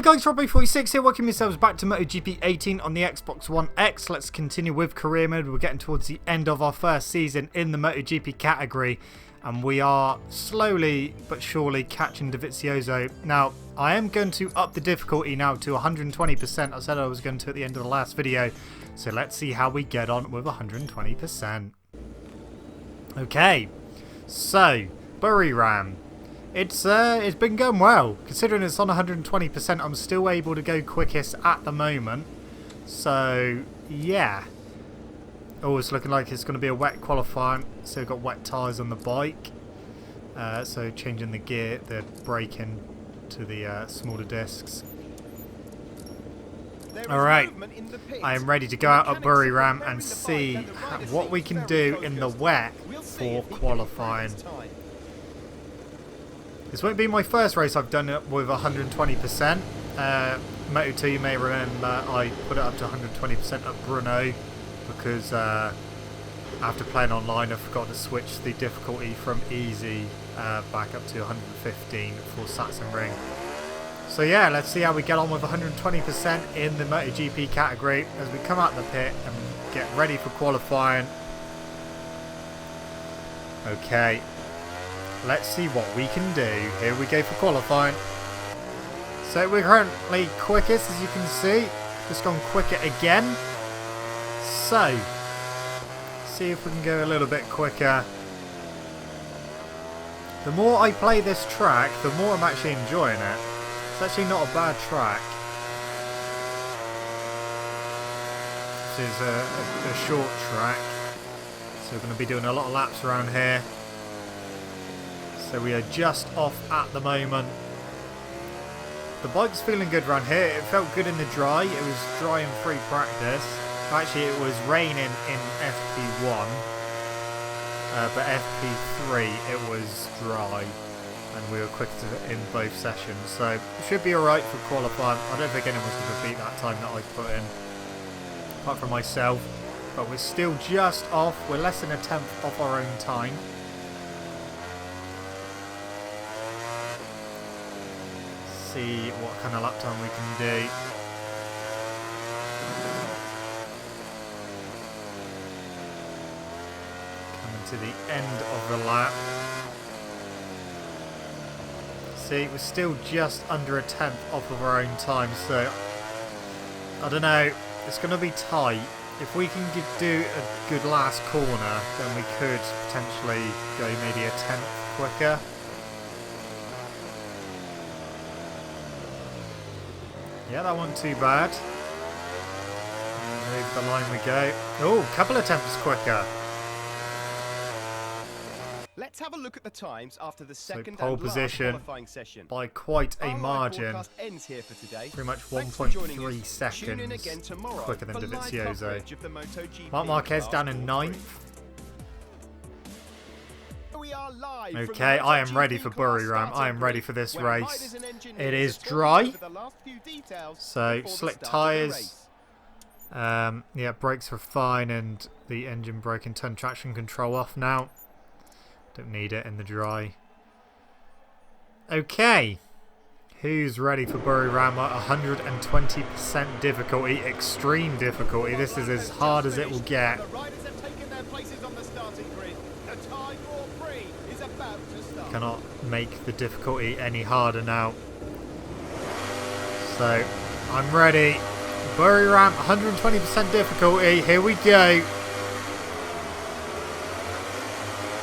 guys, Robbie46 here, welcome yourselves back to MotoGP 18 on the Xbox One X. Let's continue with career mode. We're getting towards the end of our first season in the MotoGP category, and we are slowly but surely catching DeVizioso. Now, I am going to up the difficulty now to 120%. I said I was going to at the end of the last video, so let's see how we get on with 120%. Okay, so Buriram. It's been going well. Considering it's on 120%, I'm still able to go quickest at the moment. So, yeah. Oh, it's looking like it's going to be a wet qualifying. So we've got wet tyres on the bike. So changing the gear, the braking to the smaller discs. Alright, I am ready to go out at Buriram and see what we can do in the wet for qualifying. This won't be my first race I've done it with 120%. Moto2, you may remember, I put it up to 120% at Brno because after playing online I forgot to switch the difficulty from easy back up to 115 for Sachsenring. So yeah, let's see how we get on with 120% in the MotoGP category as we come out the pit and get ready for qualifying. Okay. Let's see what we can do. Here we go for qualifying. So we're currently quickest, as you can see. Just gone quicker again. So, see if we can go a little bit quicker. The more I play this track, the more I'm actually enjoying it. It's actually not a bad track. This is a short track. So we're going to be doing a lot of laps around here. So we are just off at the moment. The bike's feeling good around here. It felt good in the dry. It was dry in free practice. Actually, it was raining in FP1. But FP3, it was dry. And we were quick in both sessions. So it should be alright for qualifying. I don't think anyone's going to beat that time that I put in. Apart from myself. But we're still just off. We're less than a tenth off our own time. See what kind of lap time we can do. Coming to the end of the lap. See, we're still just under a tenth off of our own time, so I don't know, it's going to be tight. If we can do a good last corner, then we could potentially go maybe a tenth quicker. Yeah, that wasn't too bad. And over the line we go. Oh, a couple of attempts quicker. Let's have a look at the times after the second pole and last position qualifying session. By quite a margin. Ends here for today. Pretty much 1.3 seconds quicker than DeVizioso. Marc Marquez down in 9th. Okay, I am ready for Buriram. I am ready for this race. It is dry, so slick tyres. Yeah, brakes are fine, and the engine brake and turn traction control off now. Don't need it in the dry. Okay, who's ready for Buriram at 120% difficulty, extreme difficulty? This is as hard as it will get. Cannot make the difficulty any harder now. So, I'm ready. Buriram, 120% difficulty. Here we go.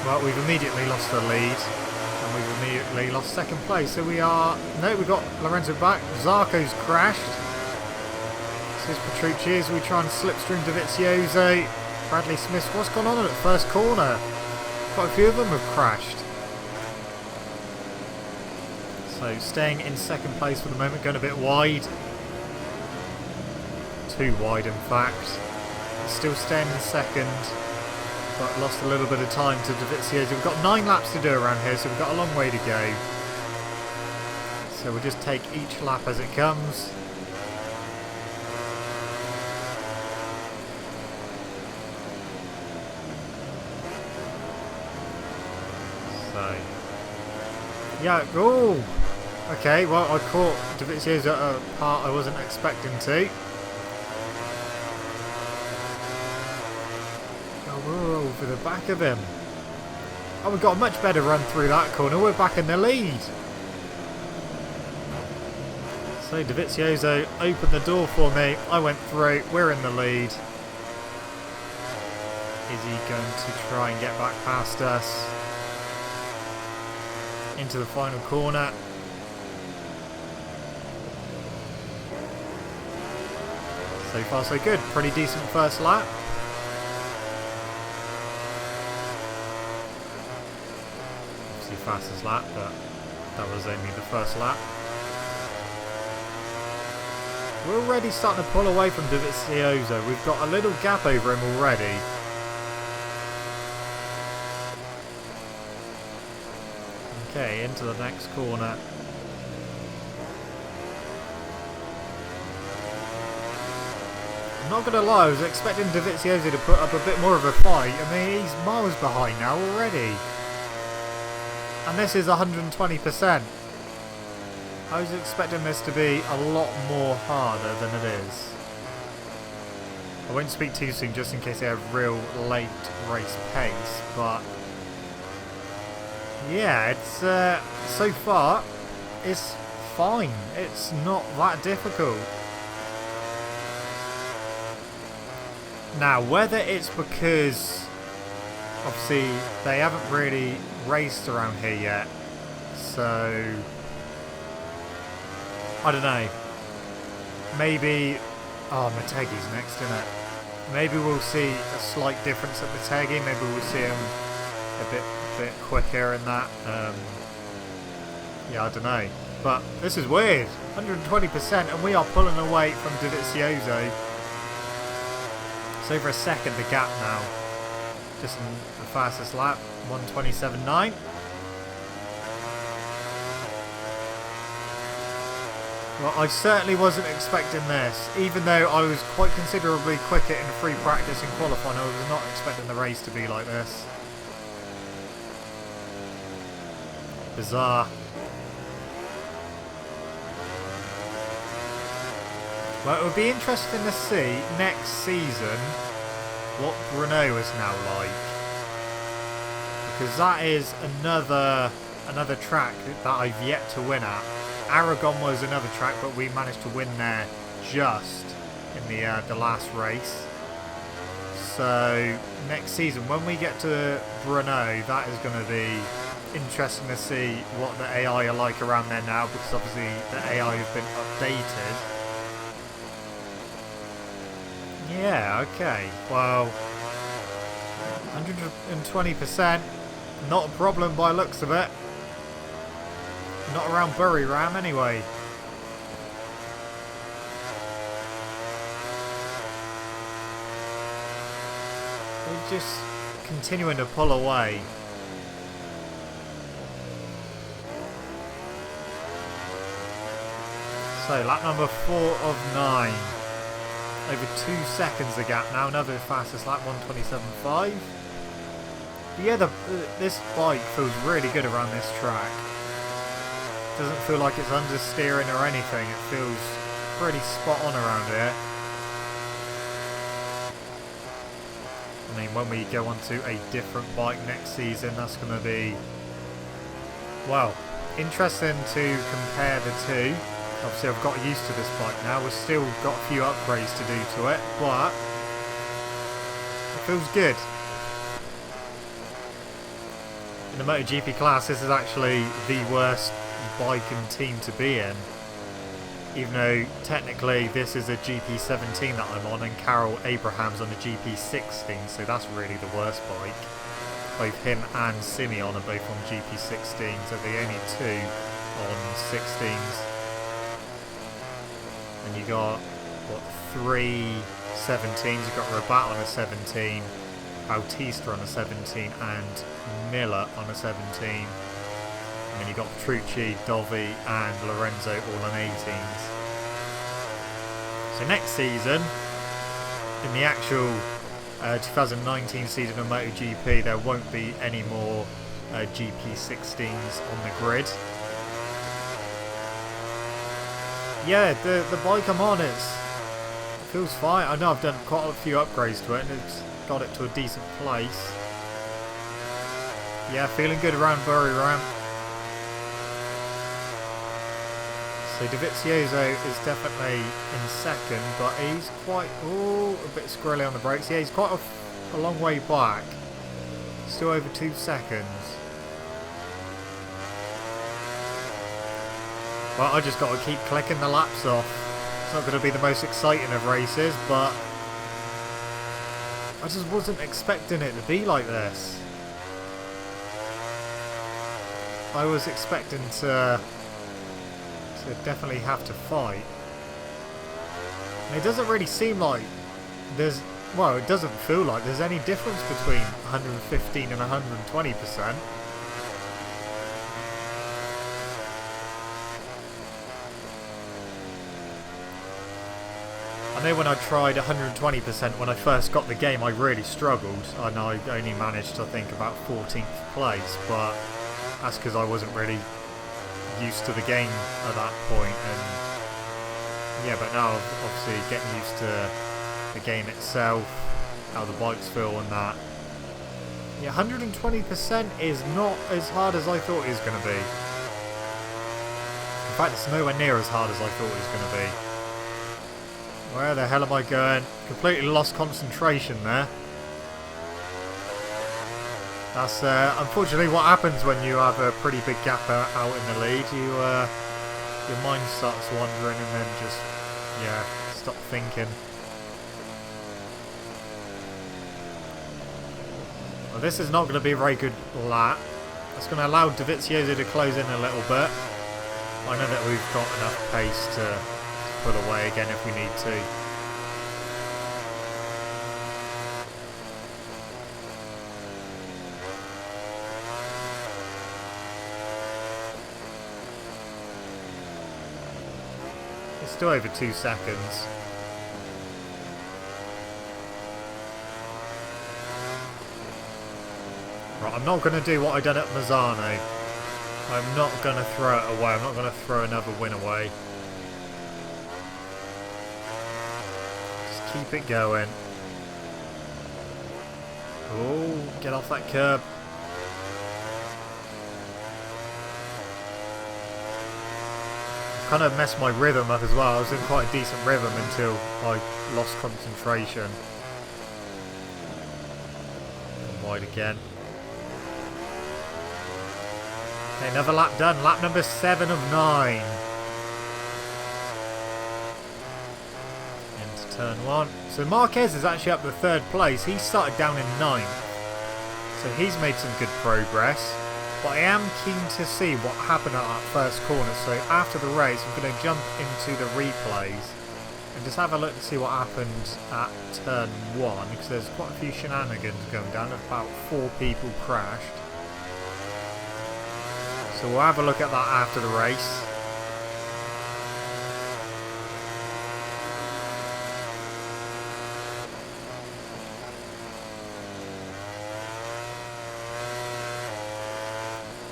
Well, we've immediately lost the lead. And we've immediately lost second place. So we are... No, we've got Lorenzo back. Zarco's crashed. This is Petrucci as we try and slipstream DeVizioso. Bradley Smith, what's gone on at the first corner? Quite a few of them have crashed. So staying in second place for the moment, going a bit wide. Too wide in fact. Still staying in second, but lost a little bit of time to DeVizioso. We've got 9 laps to do around here, so we've got a long way to go. So we'll just take each lap as it comes. So, yeah, oh! Okay, well, I caught DeVizioso at a part I wasn't expecting to. Oh, we're over the back of him. Oh, we've got a much better run through that corner. We're back in the lead. So DeVizioso opened the door for me. I went through. We're in the lead. Is he going to try and get back past us? Into the final corner. So far so good. Pretty decent first lap. Obviously fastest lap, but that was only the first lap. We're already starting to pull away from DeVizioso. We've got a little gap over him already. Okay, into the next corner. I'm not going to lie, I was expecting DeVizioso to put up a bit more of a fight. I mean, he's miles behind now already. And this is 120%. I was expecting this to be a lot more harder than it is. I won't speak too soon just in case they have real late race pace, but yeah, it's so far it's fine. It's not that difficult. Now, whether it's because obviously they haven't really raced around here yet, so I don't know. Maybe Motegi's next, isn't it? Maybe we'll see a slight difference at Motegi. Maybe we'll see him a bit quicker in that. Yeah, I don't know. But this is weird. 120%, and we are pulling away from DeVizioso. It's over a second the gap now. Just in the fastest lap, 1:27.9. Well, I certainly wasn't expecting this. Even though I was quite considerably quicker in free practice and qualifying, I was not expecting the race to be like this. Bizarre. Well, it would be interesting to see next season what Brno is now like, because that is another track that I've yet to win at. Aragon was another track, but we managed to win there just in the last race. So next season, when we get to Brno, that is going to be interesting to see what the AI are like around there now, because obviously the AI has been updated. Yeah, okay. Well, 120%, not a problem by looks of it. Not around Buriram anyway. We're just continuing to pull away. So lap number 4 of 9. Over 2 seconds the gap now. Another fastest lap, 1:27.5. But yeah, this bike feels really good around this track. Doesn't feel like it's understeering or anything. It feels pretty spot on around here. I mean, when we go onto a different bike next season, that's going to be, well, interesting to compare the two. Obviously, I've got used to this bike now. We've still got a few upgrades to do to it, but it feels good. In the MotoGP class, this is actually the worst bike and team to be in. Even though technically this is a GP17 that I'm on, and Carol Abraham's on a GP16, so that's really the worst bike. Both him and Simeon are both on GP16s, so the only two on 16s. And you got, what, 3 17s. You've got Rabat on a 17, Bautista on a 17, and Miller on a 17. And then you've got Petrucci, Dovi, and Lorenzo all on 18s. So next season, in the actual 2019 season of MotoGP, there won't be any more GP16s on the grid. Yeah, the bike I'm on, it feels fine. I know I've done quite a few upgrades to it and it's got it to a decent place. Yeah, feeling good around Buriram. So DeVizioso is definitely in second, but he's quite, a bit squirrely on the brakes. Yeah, he's quite a long way back. Still over 2 seconds. Well, I just got to keep clicking the laps off. It's not going to be the most exciting of races, but I just wasn't expecting it to be like this. I was expecting to definitely have to fight. And it doesn't really seem like there's, well, it doesn't feel like there's any difference between 115 and 120%. I know when I tried 120% when I first got the game, I really struggled, and I only managed, I think, about 14th place, but that's because I wasn't really used to the game at that point. And yeah, but now obviously getting used to the game itself, how the bikes feel and that. Yeah, 120% is not as hard as I thought it was going to be. In fact, it's nowhere near as hard as I thought it was going to be. Where the hell am I going? Completely lost concentration there. That's unfortunately what happens when you have a pretty big gap out in the lead. Your mind starts wandering and then just, yeah, stop thinking. Well, this is not going to be a very good lap. That's going to allow DeVizioso to close in a little bit. I know that we've got enough pace to pull away again if we need to. It's still over 2 seconds. Right, I'm not going to do what I done at Mazzano. I'm not going to throw it away. I'm not going to throw another win away. Just keep it going. Oh, get off that curb. Kind of messed my rhythm up as well. I was in quite a decent rhythm until I lost concentration. And wide again. Okay, another lap done. Lap number 7 of 9. Into turn 1. So Marquez is actually up to 3rd place. He started down in 9th. So he's made some good progress. But I am keen to see what happened at that first corner. So after the race, I'm going to jump into the replays and just have a look to see what happened at turn 1. Because there's quite a few shenanigans going down. About 4 people crashed. So we'll have a look at that after the race.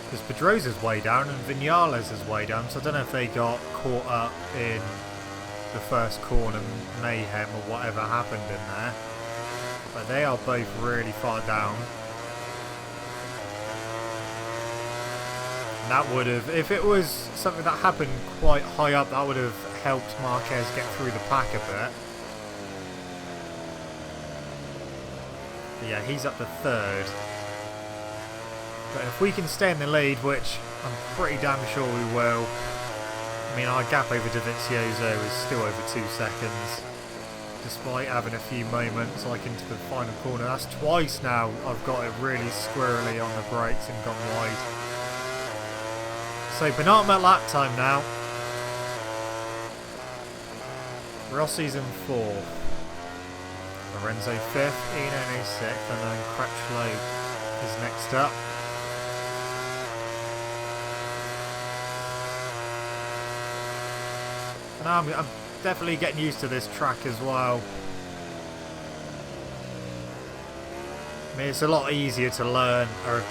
Because Pedrosa's way down and Vinales is way down, so I don't know if they got caught up in the first corner mayhem or whatever happened in there. But they are both really far down. And that would have, if it was something that happened quite high up, that would have helped Marquez get through the pack a bit. But yeah, he's up to 3rd. But if we can stay in the lead, which I'm pretty damn sure we will. I mean, our gap over DeVizioso is still over 2 seconds. Despite having a few moments like into the final corner. That's twice now I've got it really squirrely on the brakes and gone wide. So penultimate lap time now. Rossi's in 4th. Lorenzo 5th, Iannone 6th, and then Crutchlow is next up. And I'm definitely getting used to this track as well. I mean, it's a lot easier to learn a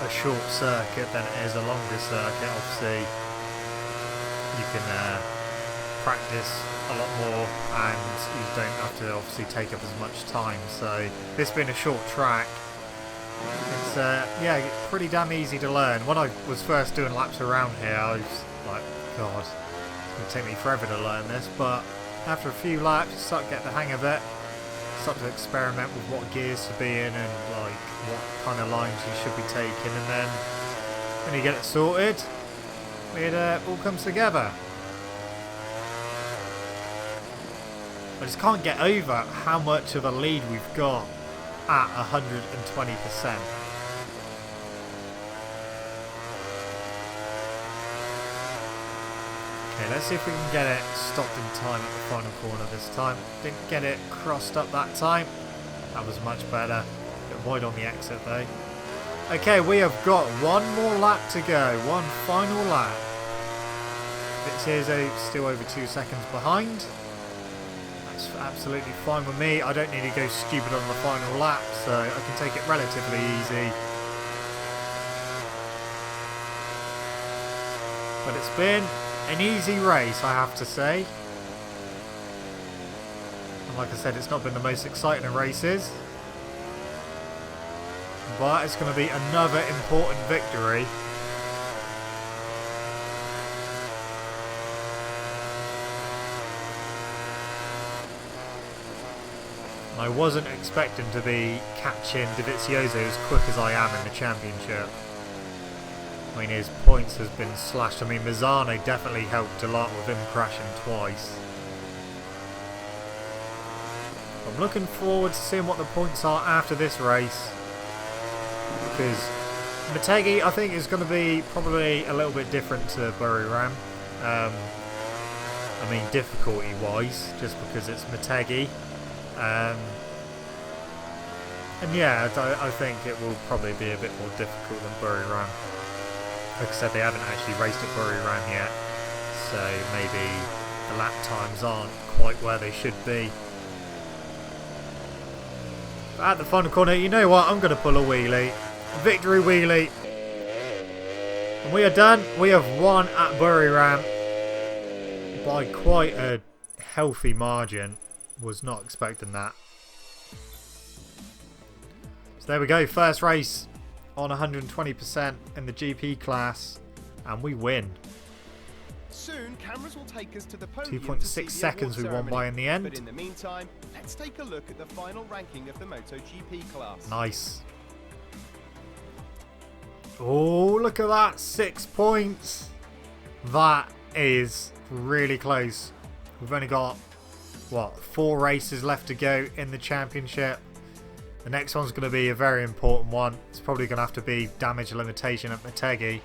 short circuit than it is a longer circuit. Obviously, you can practice a lot more, and you don't have to obviously take up as much time. So this being a short track, it's yeah, pretty damn easy to learn. When I was first doing laps around here, I was like, God, it's going to take me forever to learn this. But after a few laps, you start to get the hang of it. Start to experiment with what gears to be in and like what kind of lines you should be taking, and then when you get it sorted, it all comes together. I just can't get over how much of a lead we've got at 120%. Okay, let's see if we can get it stopped in time at the final corner this time. Didn't get it crossed up that time. That was much better. Bit wide on the exit though. Okay, we have got one more lap to go. One final lap. Vizioso still over 2 seconds behind. That's absolutely fine with me. I don't need to go stupid on the final lap, so I can take it relatively easy. But it's been an easy race, I have to say. And like I said, it's not been the most exciting of races. But it's going to be another important victory. I wasn't expecting to be catching Vizioso as quick as I am in the championship. I mean, his points has been slashed. I mean, Mazzano definitely helped a lot with him crashing twice. I'm looking forward to seeing what the points are after this race. Because Motegi, I think, is going to be probably a little bit different to Buriram. I mean, difficulty-wise, just because it's Motegi. And yeah, I think it will probably be a bit more difficult than Buriram. Like I said, they haven't actually raced at Buriram yet, so maybe the lap times aren't quite where they should be. But at the final corner, you know what? I'm going to pull a wheelie. Victory wheelie. And we are done. We have won at Buriram by quite a healthy margin. Was not expecting that. So there we go. First race on 120% in the GP class, and we win. Soon, cameras will take us to the podium. 2.6 seconds we won by in the end. But in the meantime, let's take a look at the final ranking of the MotoGP class. Nice. Oh, look at that. 6 points. That is really close. We've only got, what, 4 races left to go in the championship. The next one's going to be a very important one. It's probably going to have to be damage limitation at Motegi.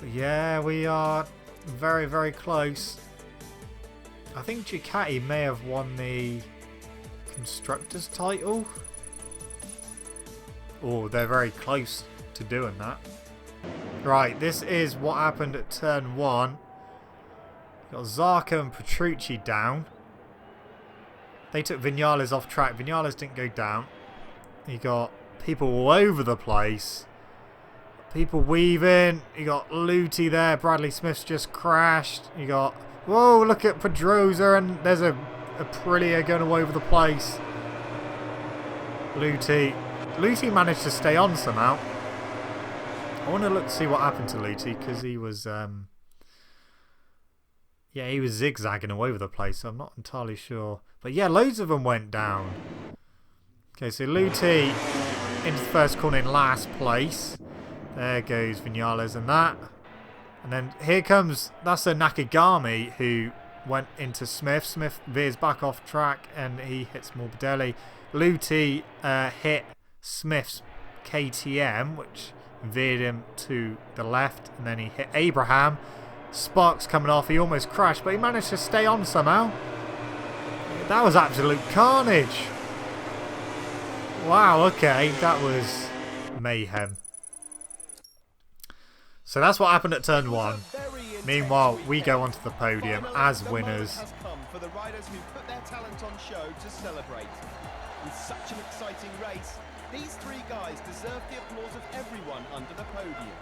But yeah, we are very, very close. I think Ducati may have won the Constructors title. Oh, they're very close to doing that. Right, this is what happened at turn 1. Got Zarco and Petrucci down. They took Vinales off track. Vinales didn't go down. You got people all over the place. People weaving. You got Luti there. Bradley Smith's just crashed. You got... Whoa, look at Pedrosa, and there's a Aprilia going all over the place. Luti managed to stay on somehow. I want to look to see what happened to Luti, because he was... yeah, he was zigzagging all over the place, so I'm not entirely sure. But yeah, loads of them went down. Okay, so Luti into the first corner in last place. There goes Vinales and that. And then here comes, that's a Nakagami who went into Smith. Smith veers back off track and he hits Morbidelli. Luti hit Smith's KTM, which veered him to the left. And then he hit Abraham. Sparks coming off, he almost crashed, but he managed to stay on somehow. That was absolute carnage. Wow, okay, that was mayhem. So that's what happened at turn 1. Meanwhile, we go onto the podium as winners. Has come for the riders who put their talent on show to celebrate. With such an exciting race, these 3 guys deserve the applause of everyone under the podium.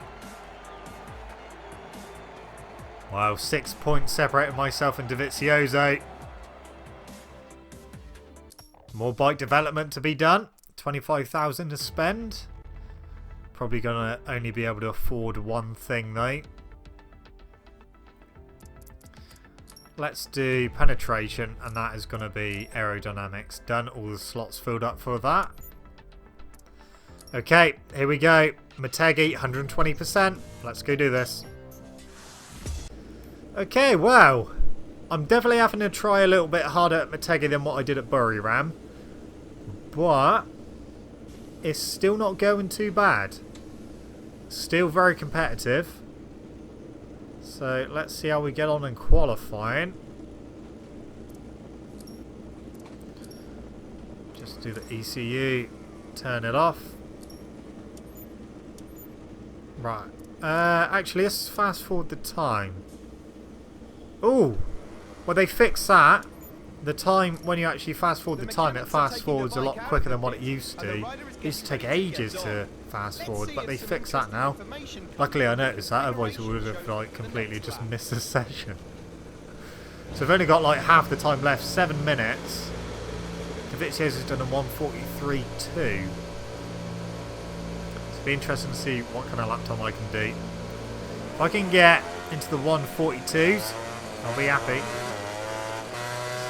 Wow, 6 points separating myself and DEgITx. More bike development to be done. 25,000 to spend. Probably gonna only be able to afford one thing though. Let's do penetration, and that is going to be aerodynamics. Done. All the slots filled up for that. Okay, here we go. Motegi, 120%. Let's go do this. Okay, well, I'm definitely having to try a little bit harder at Motegi than what I did at Buriram. But it's still not going too bad. Still very competitive. So let's see how we get on in qualifying. Just do the ECU, turn it off. Right. Actually, let's fast forward the time. Oh, well they fixed that. The time, when you actually fast forward the time, it fast forwards a lot quicker than what it used to. It used to take ages to fast forward, but they fixed that now. Luckily I noticed that, otherwise we would have like completely just missed the session. So we've only got like half the time left, 7 minutes. DEgITx has done a 1:43.2. It'll be interesting to see what kind of lap time I can do. If I can get into the 1:42s, I'll be happy.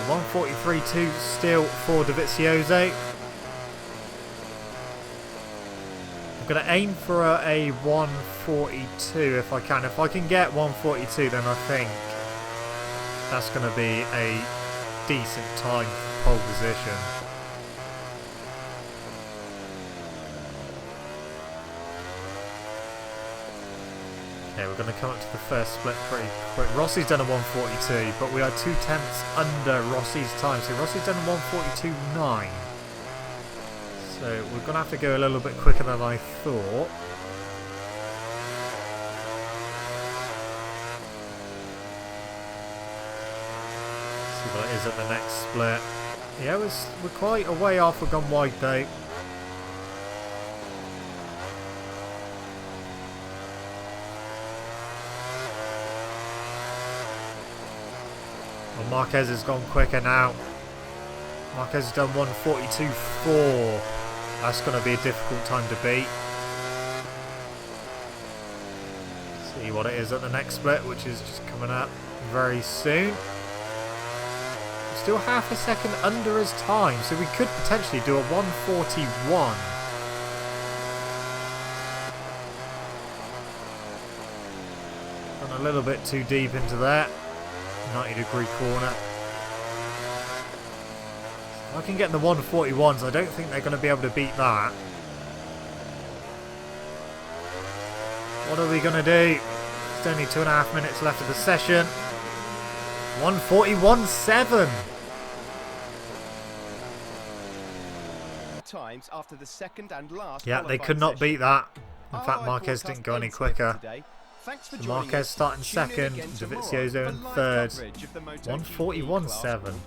1:43.2 still for DEgITx. I'm going to aim for a 1:42 if I can. If I can get 1:42, then I think that's going to be a decent time for pole position. Okay, we're going to come up to the first split pretty quick. Rossi's done a 1:42, but we are 0.2 under Rossi's time. So Rossi's done a 1:42.9. So we're going to have to go a little bit quicker than I thought. See what it is at the next split. Yeah, we're quite a way off. We've gone wide though. Well, Marquez has gone quicker now. Marquez has done 1:42.4. That's going to be a difficult time to beat. See what it is at the next split, which is just coming up very soon. Still half a second under his time, so we could potentially do a 1:41. Gone a little bit too deep into that. 90-degree corner. If I can get in the 1:41s, I don't think they're going to be able to beat that. What are we going to do? It's only 2.5 minutes left of the session. 1:41.7. Times after the second and last. Yeah, they could not beat that. In fact, Marquez didn't go any quicker. So Marquez starting second, DEgITx in third. 1:41.7.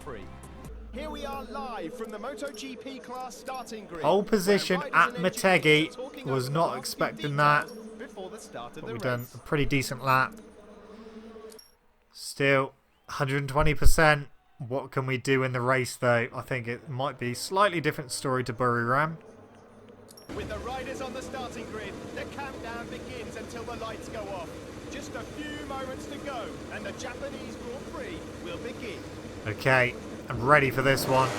Here we are live from the MotoGP class starting grid. Pole position at Motegi. Was not expecting that. But we've done a pretty decent lap. Still 120%. What can we do in the race though? I think it might be a slightly different story to Buriram. With the riders on the starting grid, the countdown begins until the lights go off. Just a few moments to go, and the Japanese Grand Prix will begin. Okay, I'm ready for this one.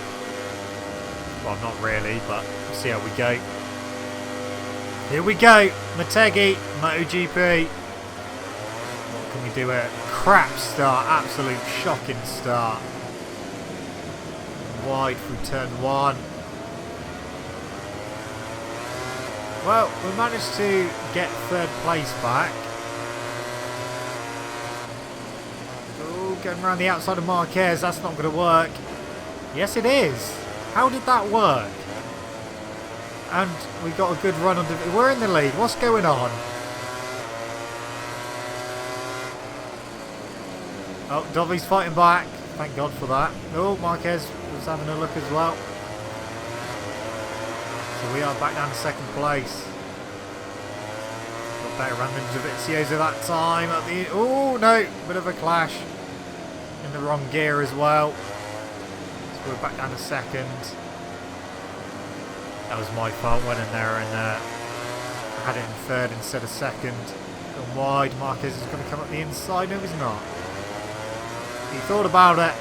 Well, not really, but we'll see how we go. Here we go, Motegi, MotoGP. What can we do here? Crap start, absolute shocking start. Wide through turn 1. Well, we managed to get third place back. Oh, going around the outside of Marquez, that's not going to work. Yes, it is. How did that work? And we got a good run on. We're in the lead. What's going on? Oh, Dovy's fighting back. Thank God for that. Oh, Marquez was having a look as well. So we are back down to second place. Got Better run than Dovizioso that time. At the oh no, bit of a clash in the wrong gear as well. So we're back down to second. That was my fault. Went in there and had it in third instead of second. Gone wide. Marquez is going to come up the inside. No, he's not. He thought about it,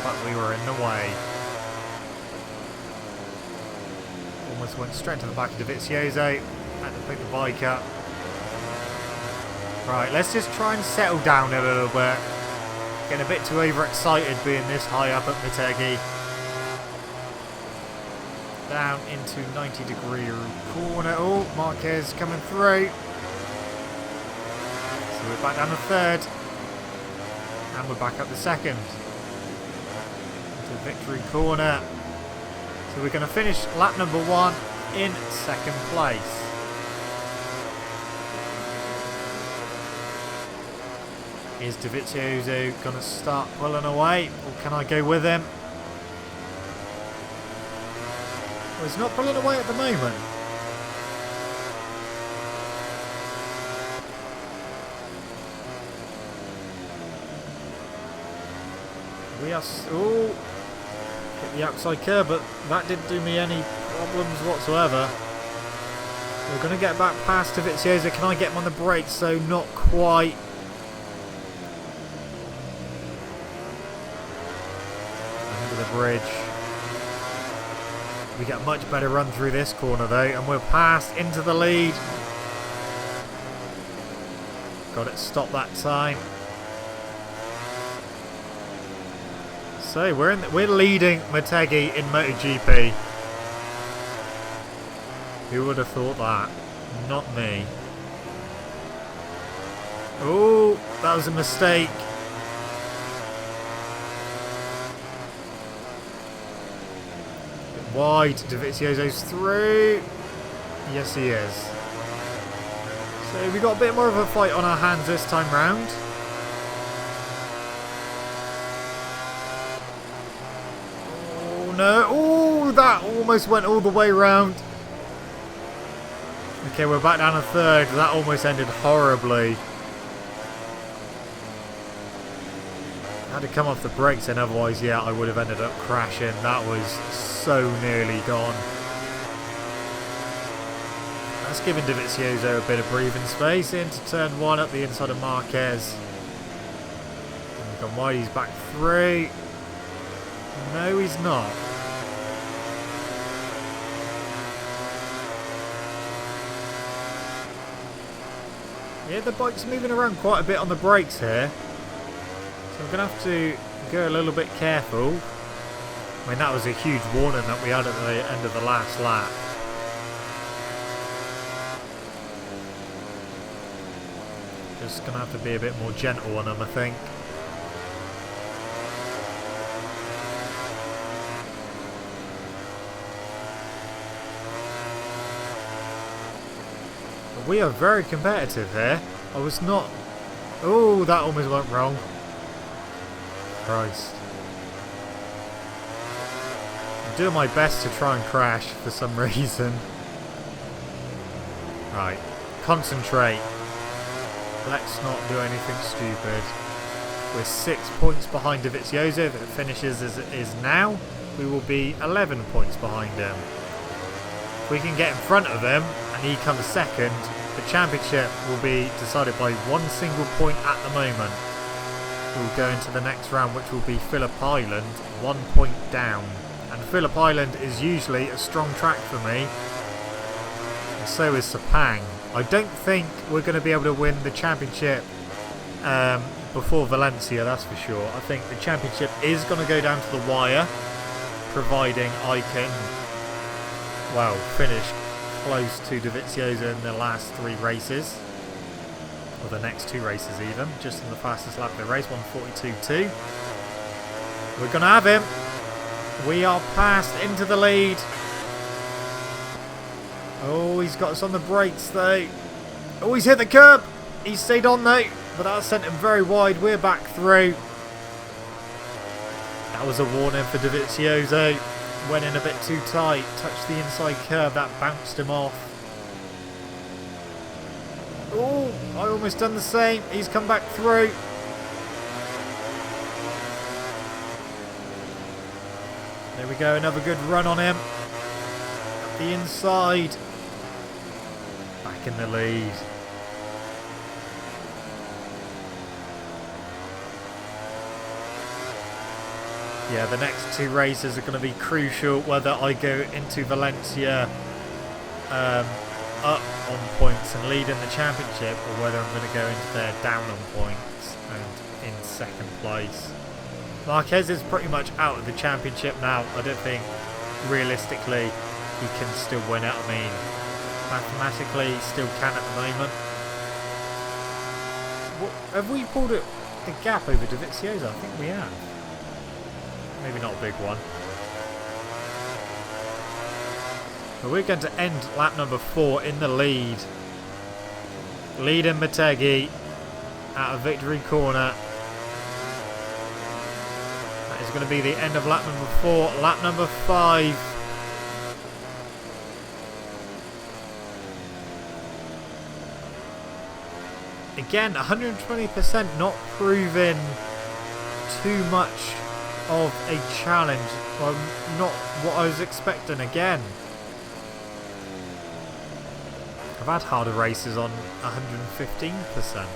but we were in the way. Almost went straight to the back of Dovizioso. Had to pick the bike up. Right, let's just try and settle down a little bit. Getting a bit too overexcited being this high up at Motegi. Down into 90-degree corner. Oh, Marquez coming through. So we're back down to third. And we're back up to second. Into victory corner. So we're going to finish lap number 1 in second place. Is Dovizioso going to start pulling away, or can I go with him? Well, he's not pulling away at the moment. We are... Oh! Hit the outside curb, but that didn't do me any problems whatsoever. We're going to get back past Dovizioso. Can I get him on the brakes? So not quite. Under the bridge. We get a much better run through this corner though, and we're past into the lead. Got it stopped that time. So we're leading Motegi in MotoGP. Who would have thought that? Not me. Oh, that was a mistake. Wide, Dovizioso's through. Yes, he is. So we got a bit more of a fight on our hands this time round. Oh no! Oh, that almost went all the way round. Okay, we're back down to third. That almost ended horribly. I had to come off the brakes, and otherwise, yeah, I would have ended up crashing. That was so nearly gone. That's giving Dovizioso a bit of breathing space into turn 1 up the inside of Marquez. And we've gone wide, he's back through. No, he's not. Yeah, the bike's moving around quite a bit on the brakes here. So I'm going to have to go a little bit careful. I mean, that was a huge warning that we had at the end of the last lap. Just going to have to be a bit more gentle on them, I think. But we are very competitive here. I was not... Oh, that almost went wrong. Christ. I'm doing my best to try and crash for some reason. Right. Concentrate. Let's not do anything stupid. We're 6 points behind Dovizioso. If it finishes as it is now, we will be 11 points behind him. If we can get in front of him and he comes second, the championship will be decided by 1 single point at the moment. We'll go into the next round, which will be Phillip Island, 1 point down. And Phillip Island is usually a strong track for me. And so is Sepang. I don't think we're going to be able to win the championship before Valencia, that's for sure. I think the championship is going to go down to the wire, providing I can, well, finish close to Dovizioso in the last 3 races. Or the next 2 races even, just in the fastest lap of the race, 1:42.2. We're going to have him. We are passed into the lead. Oh, he's got us on the brakes though. Oh, he's hit the curb. He stayed on though, but that sent him very wide. We're back through. That was a warning for Dovizioso. Went in a bit too tight, touched the inside curb, that bounced him off. I almost done the same. He's come back through. There we go, another good run on him. Up the inside. Back in the lead. Yeah, the next two races are going to be crucial, whether I go into Valencia up on points and lead in the championship, or whether I'm going to go into there down on points and in second place. Marquez is pretty much out of the championship now. I don't think realistically he can still win it. I mean, mathematically he still can at the moment. Have we pulled the gap over Dovizioso? I think we have. Maybe not a big one. But we're going to end lap number 4 in the lead. Leading Motegi out of victory corner. That is going to be the end of lap number 4. Lap number 5. Again, 120%, not proving too much of a challenge. Well, not what I was expecting again. I've had harder races on 115%.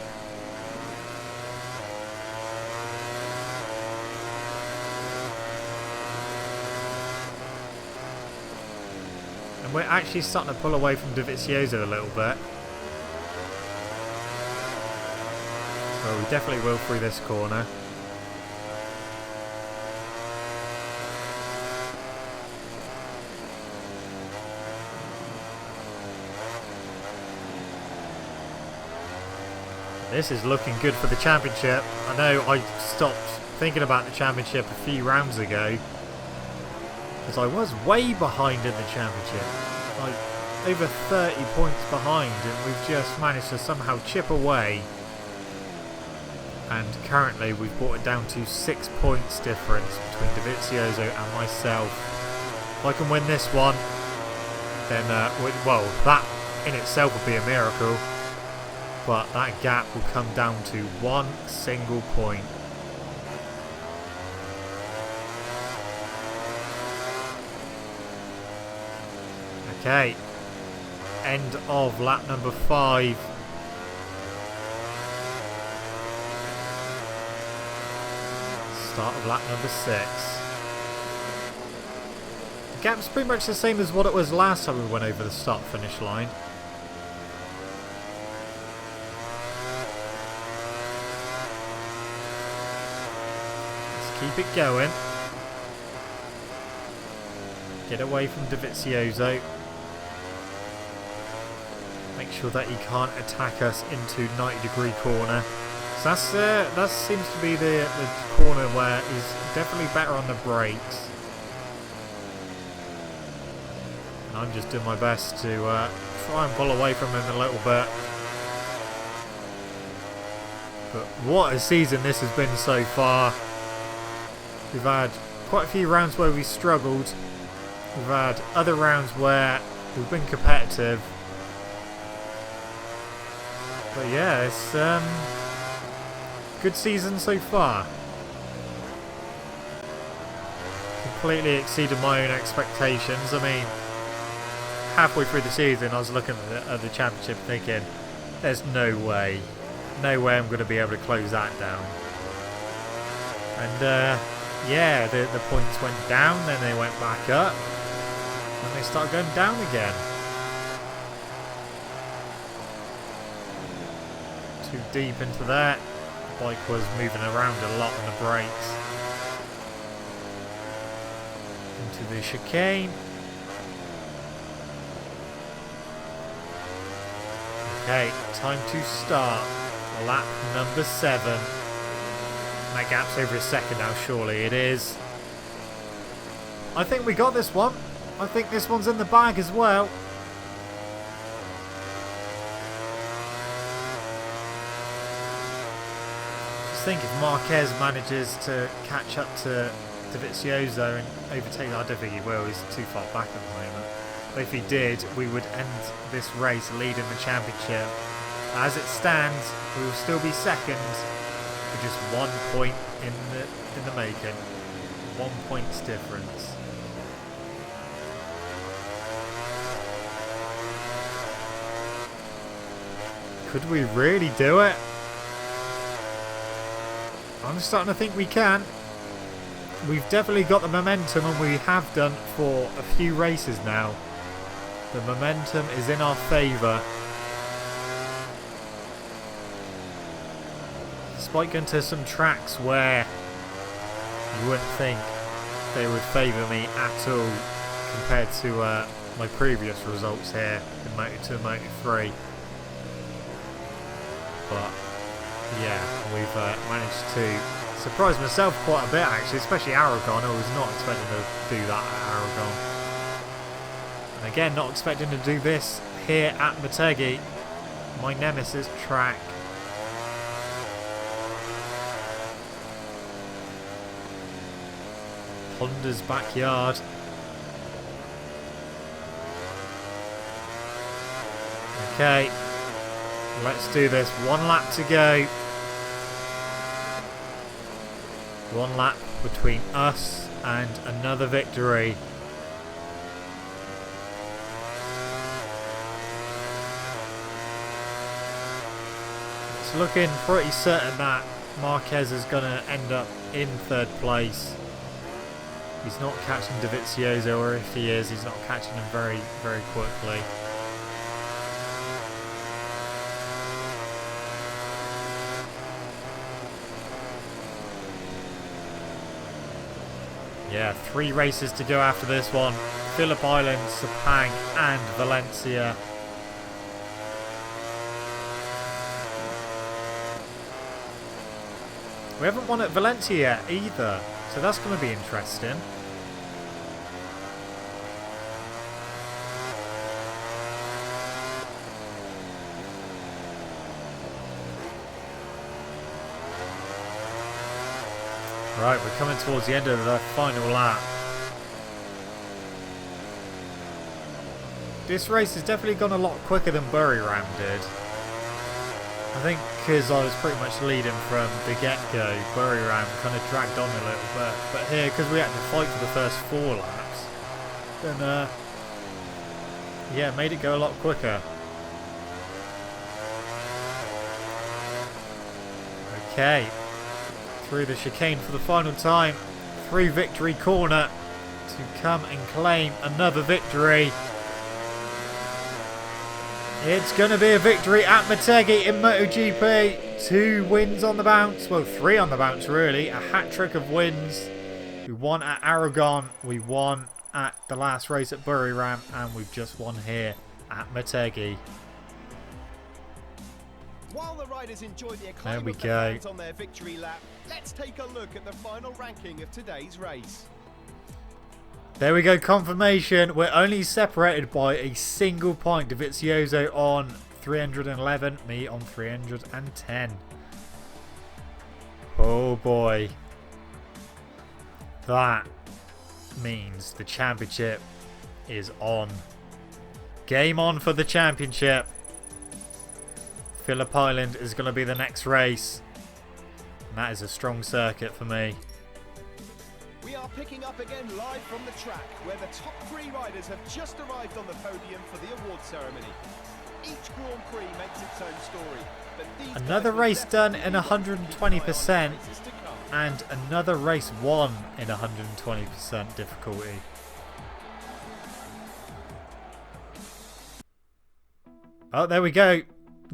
And we're actually starting to pull away from Dovizioso a little bit. Well, we definitely will through this corner. This is looking good for the championship. I know I stopped thinking about the championship a few rounds ago, because I was way behind in the championship. Like over 30 points behind, and we've just managed to somehow chip away. And currently we've brought it down to 6 points difference between Dovizioso and myself. If I can win this one, then, well, that in itself would be a miracle. But that gap will come down to 1 single point. Okay. End of lap number 5. Start of lap number 6. The gap's pretty much the same as what it was last time we went over the start finish line. Keep it going. Get away from Dovizioso. Make sure that he can't attack us into 90-degree corner. So that seems to be the corner where he's definitely better on the brakes. And I'm just doing my best to try and pull away from him a little bit. But what a season this has been so far. We've had quite a few rounds where we struggled. We've had other rounds where we've been competitive. But yeah, it's good season so far. Completely exceeded my own expectations. I mean, halfway through the season I was looking at the championship thinking, there's no way I'm going to be able to close that down. And yeah, the points went down, then they went back up, and they started going down again. Too deep into that. The bike was moving around a lot on the brakes. Into the chicane. Okay, time to start. Lap number 7. That gap's over a second now, surely it is. I think we got this one. I think this one's in the bag as well. Just think if Marquez manages to catch up to Dovizioso and overtake, I don't think he will, he's too far back at the moment. But if he did, we would end this race leading the championship As it stands, we will still be second with just 1 point in the making. 1 point's difference. Could we really do it? I'm starting to think we can. We've definitely got the momentum, and we have done for a few races now. The momentum is in our favour. Despite going to some tracks where you wouldn't think they would favour me at all compared to my previous results here in Moto2 and Moto3. But yeah, we've managed to surprise myself quite a bit actually, especially Aragon. I was not expecting to do that at Aragon. And again, not expecting to do this here at Motegi, my nemesis track. Honda's backyard. Okay, let's do this. 1 lap to go. 1 lap between us and another victory. It's looking pretty certain that Marquez is going to end up in 3rd place. He's not catching DeVizioso, or if he is, he's not catching him very, very quickly. Yeah, 3 races to go after this one. Phillip Island, Sepang and Valencia. We haven't won at Valencia yet either, so that's going to be interesting. Right, we're coming towards the end of the final lap. This race has definitely gone a lot quicker than Buriram did. I think because I was pretty much leading from the get-go, Buriram kind of dragged on a little bit. But here, because we had to fight for the first 4 laps, then yeah, made it go a lot quicker. Okay. Through the chicane for the final time, through victory corner to come and claim another victory. It's going to be a victory at Motegi in MotoGP. 2 wins on the bounce, well 3 on the bounce really, a hat-trick of wins. We won at Aragon, we won at the last race at Buriram, and we've just won here at Motegi. While the riders enjoy the acclaim of the fans on their victory lap, let's take a look at the final ranking of today's race. There we go, confirmation. We're only separated by a single point. DeVizioso on 311, me on 310. Oh boy. That means the championship is on. Game on for the championship. Phillip Island is going to be the next race. And that is a strong circuit for me. We are picking up again live from the track, where the top 3 riders have just arrived on the podium for the award ceremony. Each Grand Prix makes its own story. But these another race done in 120% and another race won in 120% difficulty. Oh, there we go.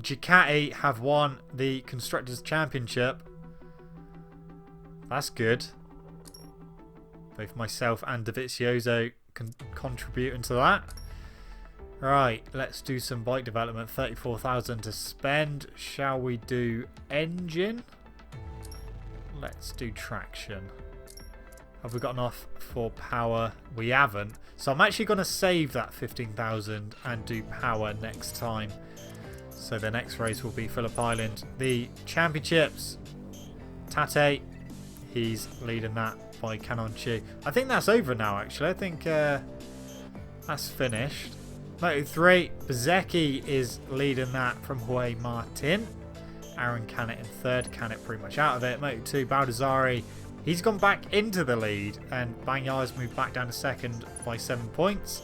Ducati have won the Constructors' Championship. That's good. Both myself and DeVizioso can contribute into that. Right, let's do some bike development. 34,000 to spend. Shall we do engine? Let's do traction. Have we got enough for power? We haven't. So I'm actually going to save that 15,000 and do power next time. So the next race will be Phillip Island. The championships. Tate, he's leading that by Canon Chi. I think that's over now actually. I think that's finished. Moto3, Motegi is leading that from Jorge Martin. Aaron Canet in third. Canet pretty much out of it. Moto2, Baldassari, he's gone back into the lead. And Bagnaia moved back down to second by 7 points.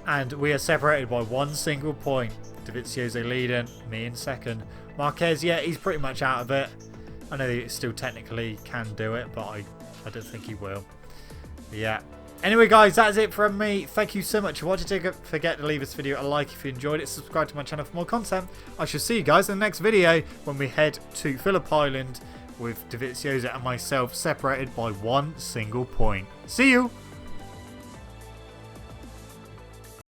And we are separated by 1 single point. Dovizioso leading, me in second. Marquez, yeah, he's pretty much out of it. I know he still technically can do it, but I don't think he will. But yeah. Anyway, guys, that's it from me. Thank you so much for watching. Don't forget to leave this video a like if you enjoyed it. Subscribe to my channel for more content. I shall see you guys in the next video when we head to Phillip Island with Dovizioso and myself separated by 1 single point. See you!